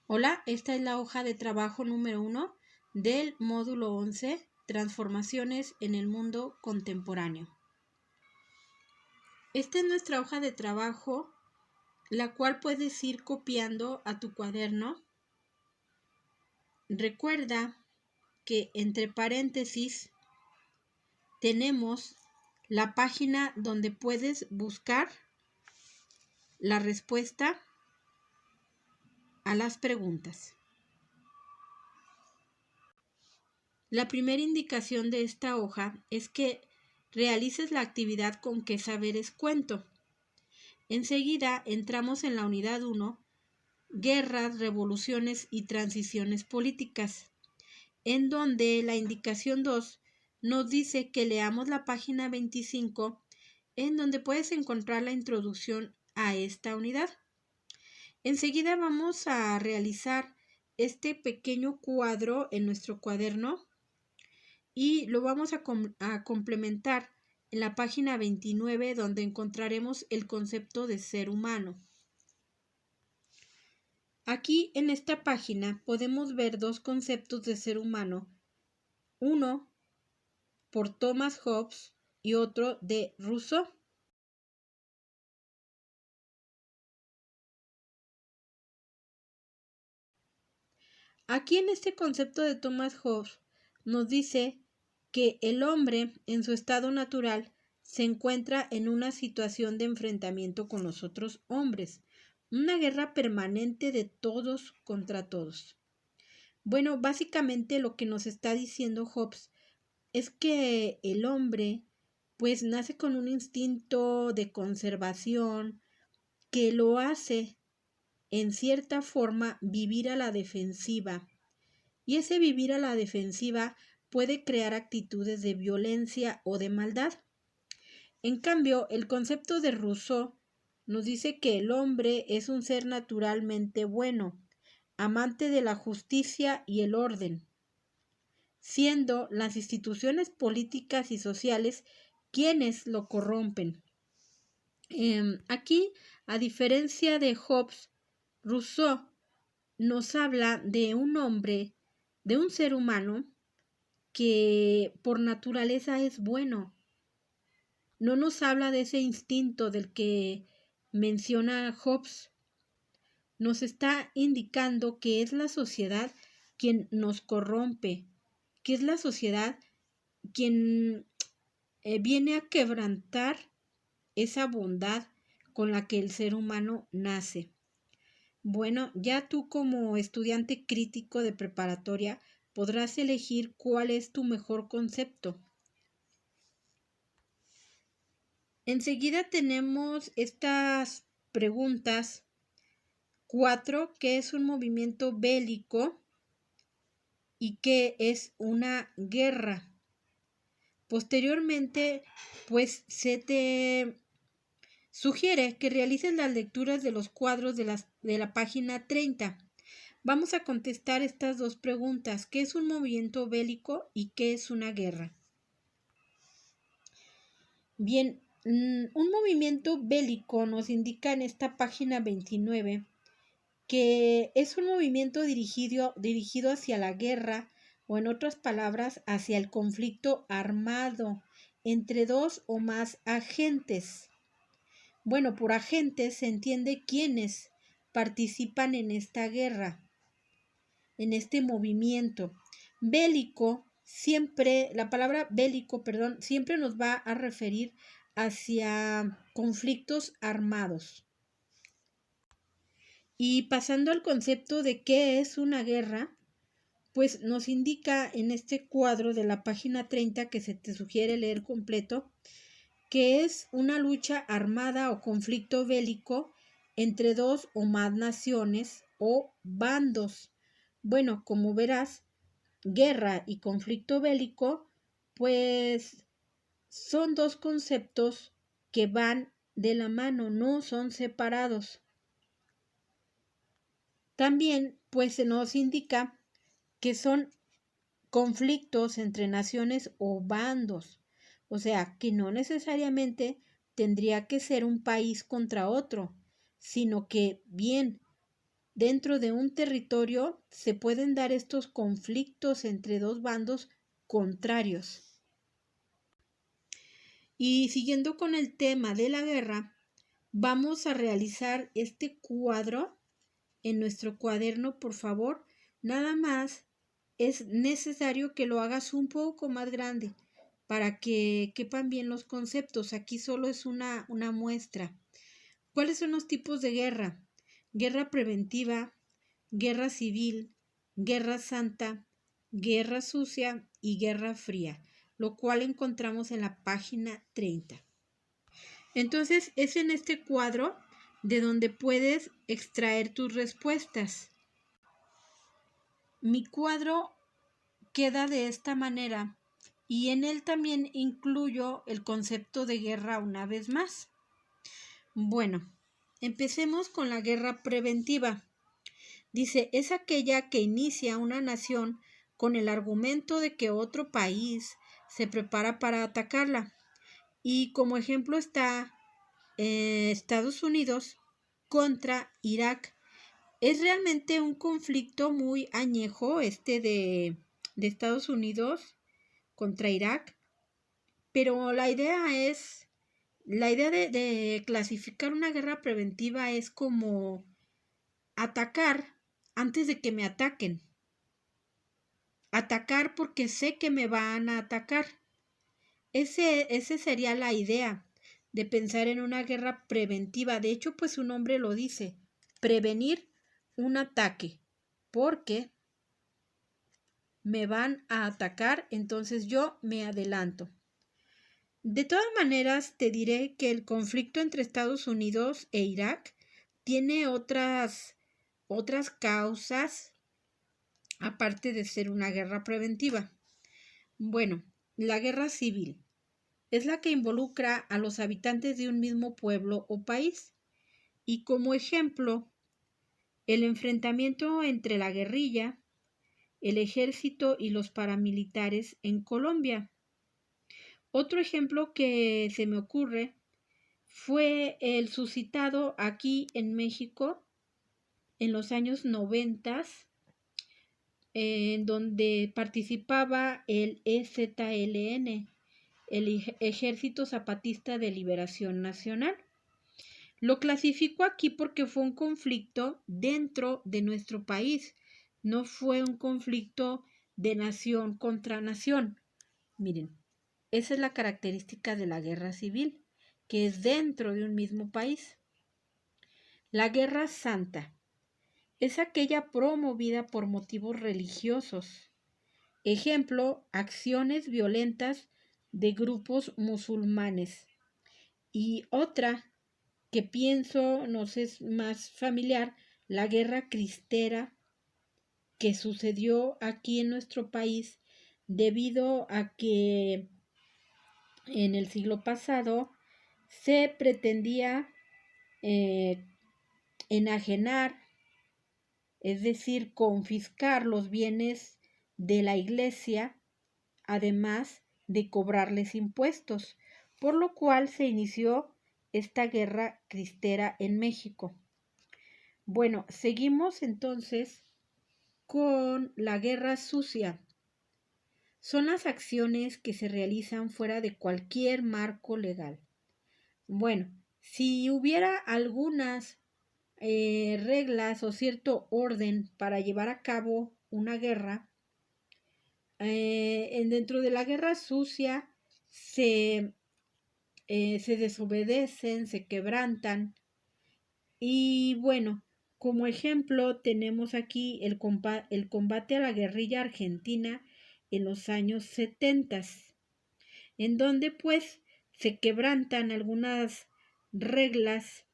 Hola, esta es la hoja de trabajo número 1 del módulo 11, Transformaciones en el mundo contemporáneo. Esta es nuestra hoja de trabajo, la cual puedes ir copiando a tu cuaderno. Recuerda que entre paréntesis tenemos la página donde puedes buscar la respuesta a las preguntas. La primera indicación de esta hoja es que realices la actividad con qué saberes cuento. Enseguida entramos en la unidad 1, Guerras, Revoluciones y Transiciones Políticas, en donde la indicación 2 nos dice que leamos la página 25, en donde puedes encontrar la introducción a esta unidad. Enseguida vamos a realizar este pequeño cuadro en nuestro cuaderno y lo vamos a complementar en la página 29, donde encontraremos el concepto de ser humano. Aquí en esta página podemos ver dos conceptos de ser humano, uno por Thomas Hobbes y otro de Rousseau. Aquí en este concepto de Thomas Hobbes nos dice que el hombre en su estado natural se encuentra en una situación de enfrentamiento con los otros hombres, una guerra permanente de todos contra todos. Bueno, básicamente lo que nos está diciendo Hobbes es que el hombre pues nace con un instinto de conservación que lo hace en cierta forma vivir a la defensiva, y ese vivir a la defensiva puede crear actitudes de violencia o de maldad. En cambio, el concepto de Rousseau nos dice que el hombre es un ser naturalmente bueno, amante de la justicia y el orden, siendo las instituciones políticas y sociales quienes lo corrompen. Aquí, a diferencia de Hobbes, Rousseau nos habla de un hombre, de un ser humano que por naturaleza es bueno. No nos habla de ese instinto del que menciona Hobbes. Nos está indicando que es la sociedad quien nos corrompe, que es la sociedad quien viene a quebrantar esa bondad con la que el ser humano nace. Bueno, ya tú como estudiante crítico de preparatoria podrás elegir cuál es tu mejor concepto. Enseguida tenemos estas preguntas. 4. ¿Qué es un movimiento bélico? ¿Y qué es una guerra? Posteriormente, pues se te sugiere que realices las lecturas de los cuadros de la página 30. Vamos a contestar estas dos preguntas. ¿Qué es un movimiento bélico y qué es una guerra? Bien, un movimiento bélico nos indica en esta página 29 que es un movimiento dirigido hacia la guerra, o en otras palabras, hacia el conflicto armado entre dos o más agentes. Bueno, por agentes se entiende quienes participan en esta guerra, en este movimiento. Bélico, siempre, la palabra bélico, siempre nos va a referir hacia conflictos armados. Y pasando al concepto de qué es una guerra, pues nos indica en este cuadro de la página 30, que se te sugiere leer completo, que es una lucha armada o conflicto bélico entre dos o más naciones o bandos. Bueno, como verás, guerra y conflicto bélico, pues son dos conceptos que van de la mano, no son separados. También, pues se nos indica que son conflictos entre naciones o bandos, o sea, que no necesariamente tendría que ser un país contra otro, sino que bien dentro de un territorio se pueden dar estos conflictos entre dos bandos contrarios. Y siguiendo con el tema de la guerra, vamos a realizar este cuadro en nuestro cuaderno, por favor. Nada más es necesario que lo hagas un poco más grande para que quepan bien los conceptos. Aquí solo es una muestra. ¿Cuáles son los tipos de guerra? Guerra preventiva, guerra civil, guerra santa, guerra sucia y guerra fría, lo cual encontramos en la página 30. Entonces es en este cuadro de donde puedes extraer tus respuestas. Mi cuadro queda de esta manera y en él también incluyo el concepto de guerra una vez más. Bueno, empecemos con la guerra preventiva. Dice, es aquella que inicia una nación con el argumento de que otro país se prepara para atacarla. Y como ejemplo está Estados Unidos contra Irak. Es realmente un conflicto muy añejo de Estados Unidos contra Irak, pero la idea de clasificar una guerra preventiva es como atacar antes de que me ataquen. Atacar porque sé que me van a atacar. Ese sería la idea de pensar en una guerra preventiva. De hecho, pues su nombre lo dice, prevenir un ataque, porque me van a atacar, entonces yo me adelanto. De todas maneras, te diré que el conflicto entre Estados Unidos e Irak tiene otras causas, aparte de ser una guerra preventiva. Bueno, la guerra civil es la que involucra a los habitantes de un mismo pueblo o país. Y como ejemplo, el enfrentamiento entre la guerrilla, el ejército y los paramilitares en Colombia. Otro ejemplo que se me ocurre fue el suscitado aquí en México en los años 90, en donde participaba el EZLN, el Ejército Zapatista de Liberación Nacional. Lo clasifico aquí porque fue un conflicto dentro de nuestro país, no fue un conflicto de nación contra nación. Miren, esa es la característica de la guerra civil, que es dentro de un mismo país. La guerra santa es aquella promovida por motivos religiosos. Ejemplo, acciones violentas de grupos musulmanes. Y otra que pienso nos es más familiar, la guerra cristera que sucedió aquí en nuestro país debido a que en el siglo pasado se pretendía enajenar, es decir, confiscar los bienes de la iglesia, además de cobrarles impuestos, por lo cual se inició esta guerra cristera en México. Bueno, seguimos entonces con la guerra sucia. Son las acciones que se realizan fuera de cualquier marco legal. Bueno, si hubiera algunas reglas o cierto orden para llevar a cabo una guerra, dentro de la guerra sucia se desobedecen, se quebrantan. Y bueno, como ejemplo tenemos aquí el combate a la guerrilla argentina en los años 70, en donde pues se quebrantan algunas reglas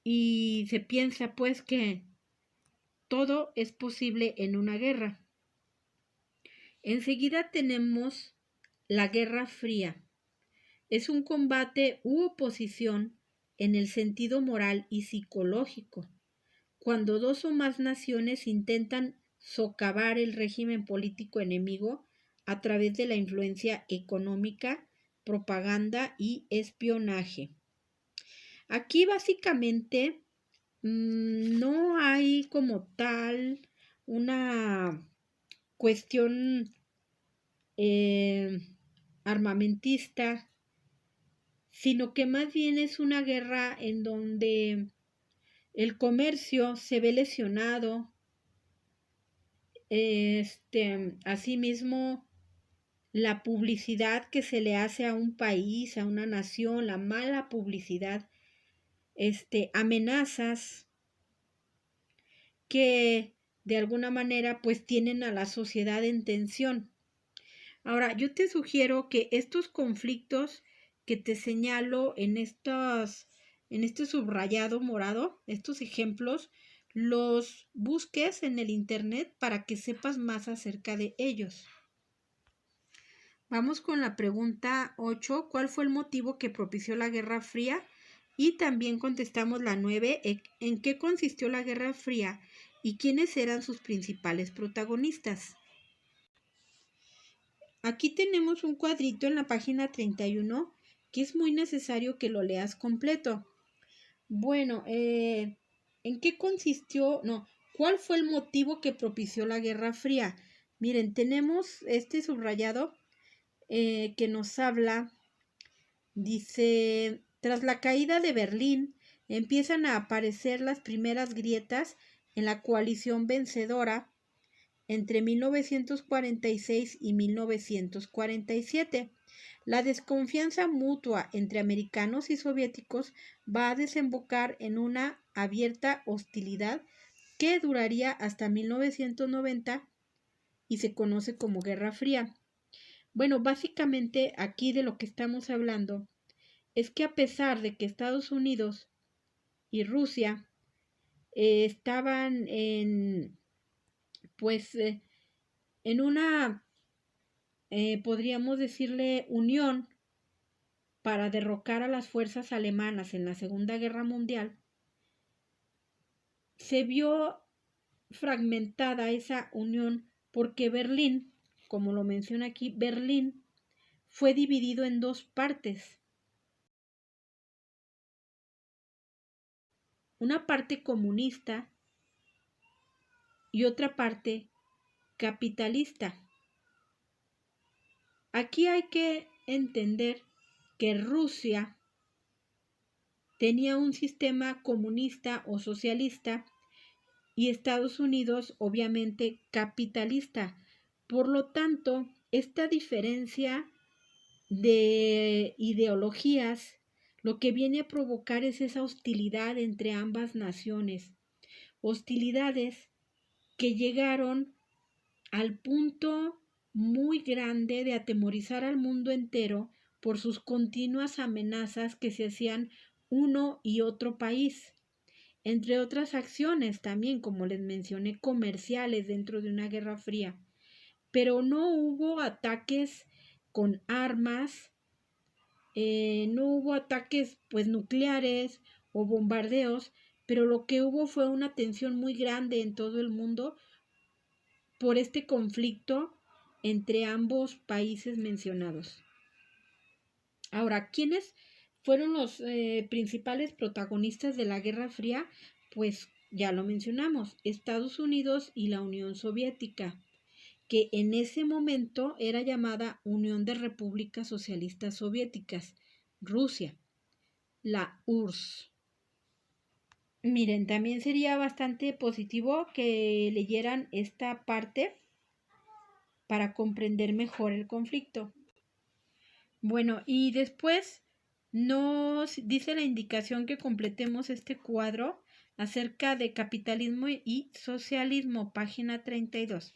y se piensa pues que todo es posible en una guerra. Enseguida tenemos la Guerra Fría. Es un combate u oposición en el sentido moral y psicológico, cuando dos o más naciones intentan socavar el régimen político enemigo a través de la influencia económica, propaganda y espionaje. Aquí básicamente no hay como tal una cuestión armamentista, sino que más bien es una guerra en donde el comercio se ve lesionado, asimismo la publicidad que se le hace a un país, a una nación, la mala publicidad, amenazas que de alguna manera pues tienen a la sociedad en tensión. Ahora, yo te sugiero que estos conflictos que te señalo en este subrayado morado, estos ejemplos, los busques en el internet para que sepas más acerca de ellos. Vamos con la pregunta 8. ¿Cuál fue el motivo que propició la Guerra Fría? Y también contestamos la 9. ¿En qué consistió la Guerra Fría y quiénes eran sus principales protagonistas? Aquí tenemos un cuadrito en la página 31 que es muy necesario que lo leas completo. Bueno, ¿en qué consistió? No, ¿cuál fue el motivo que propició la Guerra Fría? Miren, tenemos este subrayado que nos habla, dice, tras la caída de Berlín empiezan a aparecer las primeras grietas en la coalición vencedora entre 1946 y 1947. La desconfianza mutua entre americanos y soviéticos va a desembocar en una abierta hostilidad que duraría hasta 1990 y se conoce como Guerra Fría. Bueno, básicamente aquí de lo que estamos hablando es que a pesar de que Estados Unidos y Rusia estaban en una, podríamos decirle, unión para derrocar a las fuerzas alemanas en la Segunda Guerra Mundial, se vio fragmentada esa unión porque Berlín, como lo menciona aquí, Berlín fue dividido en dos partes. Una parte comunista y otra parte capitalista. Aquí hay que entender que Rusia tenía un sistema comunista o socialista y Estados Unidos obviamente capitalista. Por lo tanto, esta diferencia de ideologías lo que viene a provocar es esa hostilidad entre ambas naciones. Hostilidades que llegaron al punto muy grande de atemorizar al mundo entero por sus continuas amenazas que se hacían uno y otro país, entre otras acciones también, como les mencioné, comerciales dentro de una guerra fría. Pero no hubo ataques con armas, no hubo ataques pues nucleares o bombardeos, pero lo que hubo fue una tensión muy grande en todo el mundo por este conflicto entre ambos países mencionados. Ahora, ¿quiénes fueron los principales protagonistas de la Guerra Fría? Pues ya lo mencionamos, Estados Unidos y la Unión Soviética, que en ese momento era llamada Unión de Repúblicas Socialistas Soviéticas, Rusia, la URSS. Miren, también sería bastante positivo que leyeran esta parte para comprender mejor el conflicto. Bueno, y después nos dice la indicación que completemos este cuadro acerca de capitalismo y socialismo, página 32.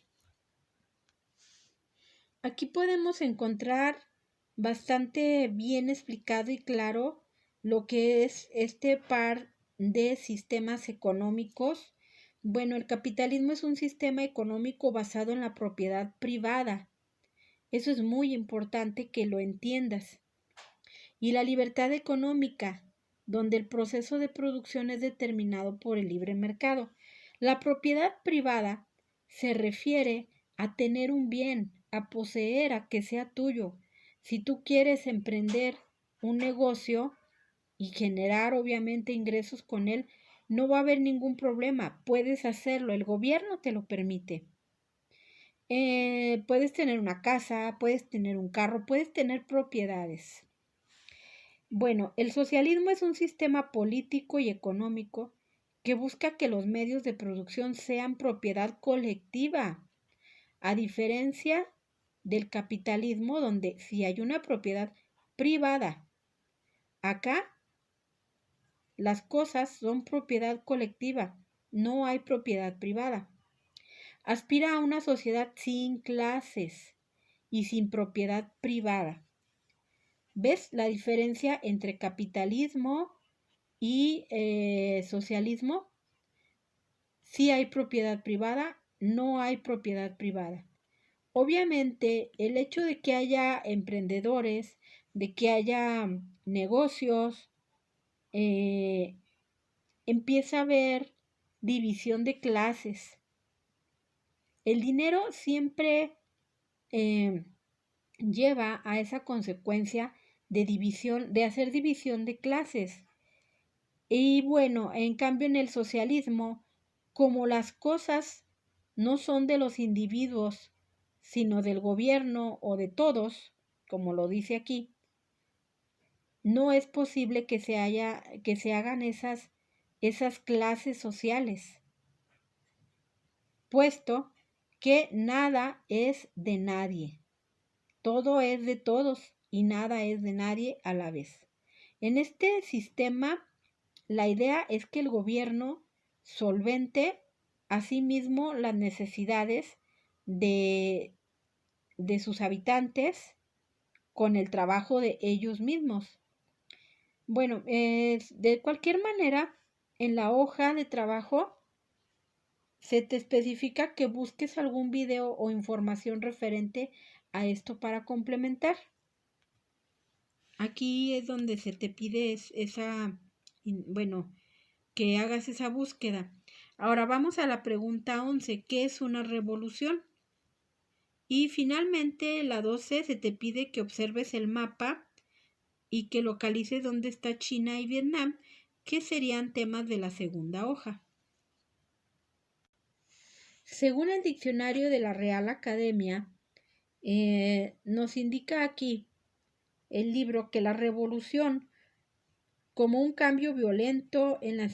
Aquí podemos encontrar bastante bien explicado y claro lo que es este par de sistemas económicos. Bueno, el capitalismo es un sistema económico basado en la propiedad privada. Eso es muy importante que lo entiendas. Y la libertad económica, donde el proceso de producción es determinado por el libre mercado. La propiedad privada se refiere a tener un bien, a poseer, a que sea tuyo. Si tú quieres emprender un negocio y generar obviamente ingresos con él, no va a haber ningún problema, puedes hacerlo, el gobierno te lo permite. Puedes tener una casa, puedes tener un carro, puedes tener propiedades. Bueno, el socialismo es un sistema político y económico que busca que los medios de producción sean propiedad colectiva, a diferencia del capitalismo donde sí hay una propiedad privada. Acá las cosas son propiedad colectiva, no hay propiedad privada. Aspira a una sociedad sin clases y sin propiedad privada. ¿Ves la diferencia entre capitalismo y socialismo? Sí hay propiedad privada, no hay propiedad privada. Obviamente, el hecho de que haya emprendedores, de que haya negocios, empieza a haber división de clases. El dinero siempre lleva a esa consecuencia de división, de hacer división de clases. Y bueno, en cambio en el socialismo, como las cosas no son de los individuos, sino del gobierno o de todos, como lo dice aquí, no es posible que se hagan esas clases sociales, puesto que nada es de nadie. Todo es de todos y nada es de nadie a la vez. En este sistema, la idea es que el gobierno solvente a sí mismo las necesidades de sus habitantes con el trabajo de ellos mismos. Bueno, de cualquier manera, en la hoja de trabajo se te especifica que busques algún video o información referente a esto para complementar. Aquí es donde se te pide que hagas esa búsqueda. Ahora vamos a la pregunta 11, ¿qué es una revolución? Y finalmente la 12 se te pide que observes el mapa y que localices dónde está China y Vietnam, que serían temas de la segunda hoja. Según el diccionario de la Real Academia, nos indica aquí el libro que la revolución como un cambio violento en la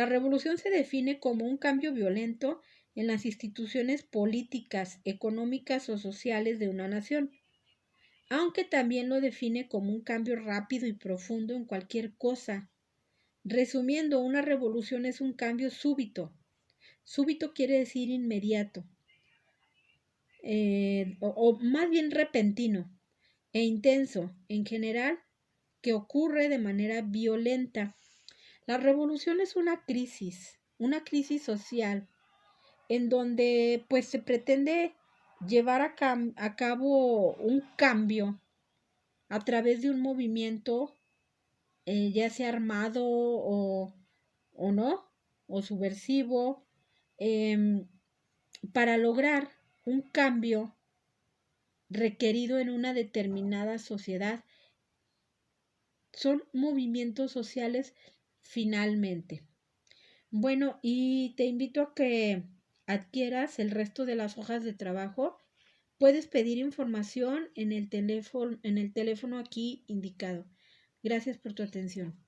revolución se define como un cambio violento en las instituciones políticas, económicas o sociales de una nación, aunque también lo define como un cambio rápido y profundo en cualquier cosa. Resumiendo, una revolución es un cambio súbito. Súbito quiere decir inmediato, o más bien repentino e intenso, en general, que ocurre de manera violenta. La revolución es una crisis social, en donde pues se pretende llevar a cabo un cambio a través de un movimiento, ya sea armado o no, o subversivo, para lograr un cambio requerido en una determinada sociedad. Son movimientos sociales finalmente. Bueno, y te invito a que adquieras el resto de las hojas de trabajo. Puedes pedir información en el teléfono aquí indicado. Gracias por tu atención.